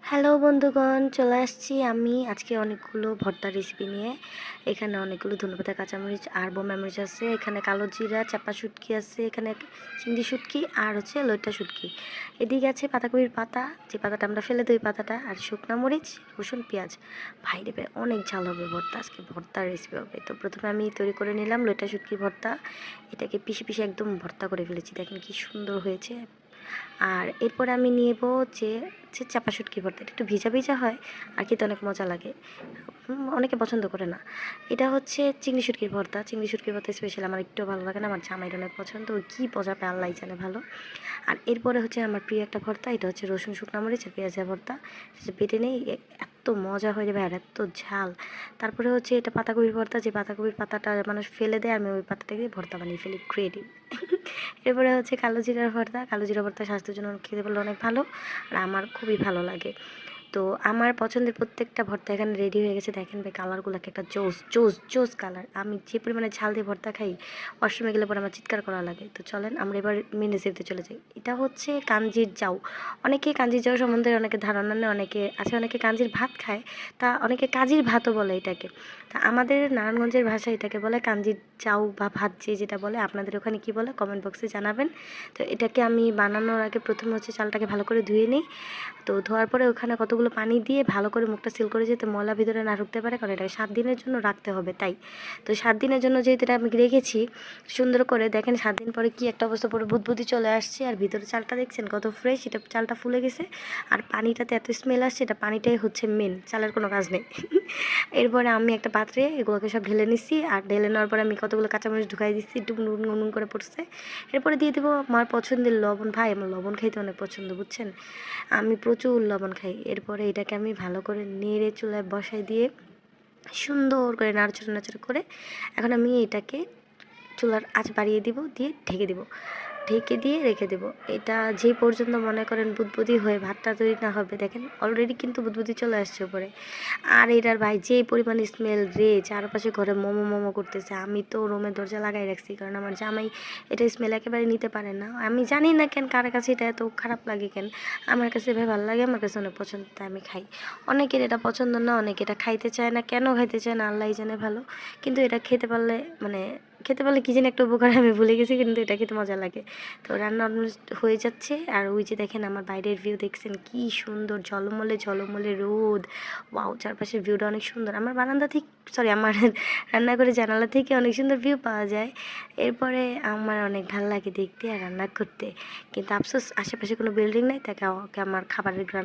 Hello বন্ধুগণ, চলে আসছি আমি আজকে অনেকগুলো ভর্তা রেসিপি নিয়ে। এখানে অনেকগুলো ধনেপাতা, কাঁচামরিচ আর বোম্বাই মরিচ আছে, এখানে কালো জিরা, চাপা শুটকি আছে, এখানে চিংড়ি শুটকি আর হচ্ছে লইট্টা শুটকি। এদিকে আছে পাতাকপির পাতা, যে পাতাটা আমরা ফেলে দিই পাতাটা, আর শুকনা মরিচ, রসুন, পেঁয়াজ। ভাই রে ভাই, অনেক ঝাল হবে ভর্তা, আজকে ভর্তার রেসিপি হবে। তো প্রথমে আমি তৈরি করে নিলাম লইট্টা শুটকির ভর্তা। এটাকে পিষে পিষে একদম ভর্তা করে ফেলেছি, দেখেন কি সুন্দর হয়েছে। আর এরপরে আমি নেব যে চাপা শুটকি ভর্তা, এটা একটু ভিজা ভিজা হয় আর খেতে অনেক মজা লাগে। অনেকে পছন্দ করে না। এটা হচ্ছে চিংড়ি শুটকির ভর্তা। চিংড়ি শুটকির ভর্তা স্পেশাল আমার একটু ভালো লাগে না, আমার জামাইয়ের অনেক পছন্দ। ওই কী মজা পায় আল্লাহ জানে ভালো। আর এরপরে হচ্ছে আমার প্রিয় একটা ভর্তা, এটা হচ্ছে রসুন, শুকনা মরিচ আর পেঁয়াজের ভর্তা। সেটা বেটে নেই, এত মজা হয়ে যাবে আর এত ঝাল। তারপরে হচ্ছে এটা পাতাকপির ভর্তা, যে পাতাকপির পাতাটা মানুষ ফেলে দেয়, আমি ওই পাতাটাকে ভর্তা বানিয়ে ফেলি, ক্রিয়েটিভ। এরপরে হচ্ছে কালো জিরার ভর্তা। কালো জিরা ভর্তা স্বাস্থ্যের জন্য খেতে পারলে অনেক ভালো, আর আমার খুবই ভালো লাগে। তো আমার পছন্দের প্রত্যেকটা ভর্তা এখানে রেডি হয়ে গেছে, দেখেন ভাই কালারগুলো একটা জোস জোস জোস কালার। আমি যে পরিমাণে ঝাল দিয়ে ভর্তা খাই, ওয়াশরুমে গেলে পরে আমার চিৎকার করা লাগে। তো চলেন আমরা এবার মেন রেসিপিতে চলে যাই। এটা হচ্ছে কাঞ্জির জাউ। অনেকে কাঞ্জির জাউ সম্বন্ধে অনেকে ধারণা নেই, অনেকে আছে অনেকে কাঞ্জির ভাত খায়, তা অনেকে কাজির ভাতও বলে এটাকে। তা আমাদের নারায়ণগঞ্জের ভাষায় এটাকে বলে কাঞ্জির জাউ বা ভাত, যে যেটা বলে। আপনাদের ওখানে কি বলে কমেন্ট বক্সে জানাবেন। তো এটাকে আমি বানানোর আগে প্রথমে হচ্ছে চালটাকে ভালো করে ধুয়ে নিই। তো ধোয়ার পরে ওখানে কতগুলো পানি দিয়ে ভালো করে মুখটা সিল করে, যেতে ময়লা ভিতরে না ঢুকতে পারে, কারণ এটাকে 7 দিনের জন্য রাখতে হবে। তাই তো 7 দিনের জন্য যেহেতু এটা আমি রেখেছি সুন্দর করে, দেখেন 7 দিন পরে কি একটা অবস্থা, পুরো বুদবুদি চলে আসছে। আর ভিতরে চালটা দেখছেন কত ফ্রেশ, এটা চালটা ফুলে গেছে। আর পানিটাতে এত স্মেল আসছে, এটা পানিটাই হচ্ছে মেন, চালের কোনো কাজ নেই। এরপরে আমি একটা পাত্রে এগুলোকে সব ঢেলে নিচ্ছি, আর ঢেলে নেওয়ার পরে আমি কতগুলো কাঁচামরিচ ঢুকাই দিচ্ছি, একটু নুন নুন করে পড়ছে। এরপরে দিয়ে দেবো আমার পছন্দের লবণ। ভাই আমার লবণ খাইতে অনেক পছন্দ, বুঝছেন, আমি প্রচুর লবণ খাই। এরপরে এটাকে আমি ভালো করে নেড়ে চুলায় বসাই দিয়ে সুন্দর করে নাড়াচাড়া নাড়াচাড়া করে এখন আমি এটাকে চুলার আঁচ বাড়িয়ে দিব, দিয়ে ঢেকে দিব। ঢেকে দিয়ে রেখে দেবো। এটা যে পর্যন্ত মনে করেন বুদবুদি হয়ে ভাতটা তৈরি না হবে, দেখেন অলরেডি কিন্তু বুদবুদি চলে আসছে উপরে। আর এটার ভাই যে পরিমাণ স্মেল রে, চারপাশে ঘরে মোমো মোমো করতেছে। আমি তো রুমের দরজা লাগাই রাখছি, কারণ আমার জামাই এটা স্মেল একেবারে নিতে পারে না। আমি জানি না কেন, কার কাছে এটা এত খারাপ লাগে কেন, আমার কাছে ভাই ভালো লাগে, আমার কাছে অনেক পছন্দ, তাই আমি খাই। অনেকের এটা পছন্দ না, অনেকে এটা খাইতে চায় না, কেন খাইতে চায় না আল্লাহই জানে ভালো। কিন্তু এটা খেতে পারলে খেতে পারলে কী যেন একটা উপকার আমি ভুলে গেছি, কিন্তু এটা খেতে মজা লাগে। তো রান্না অলমোস্ট হয়ে যাচ্ছে। আর ওই যে দেখেন আমার বাইরের ভিউ দেখছেন কি সুন্দর, ঝলমলে ঝলমলে রোদ। ওয়াও, চারপাশের ভিউটা অনেক সুন্দর। আমার বারান্দা থেকে, সরি, আমার রান্নাঘরের জানালা থেকে অনেক সুন্দর ভিউ পাওয়া যায়। এরপরে আমার অনেক ভালো লাগে দেখতে আর রান্না করতে। কিন্তু আফসোস আশেপাশে কোনো বিল্ডিং নেই, তাকে আমার খাবারের গ্রাম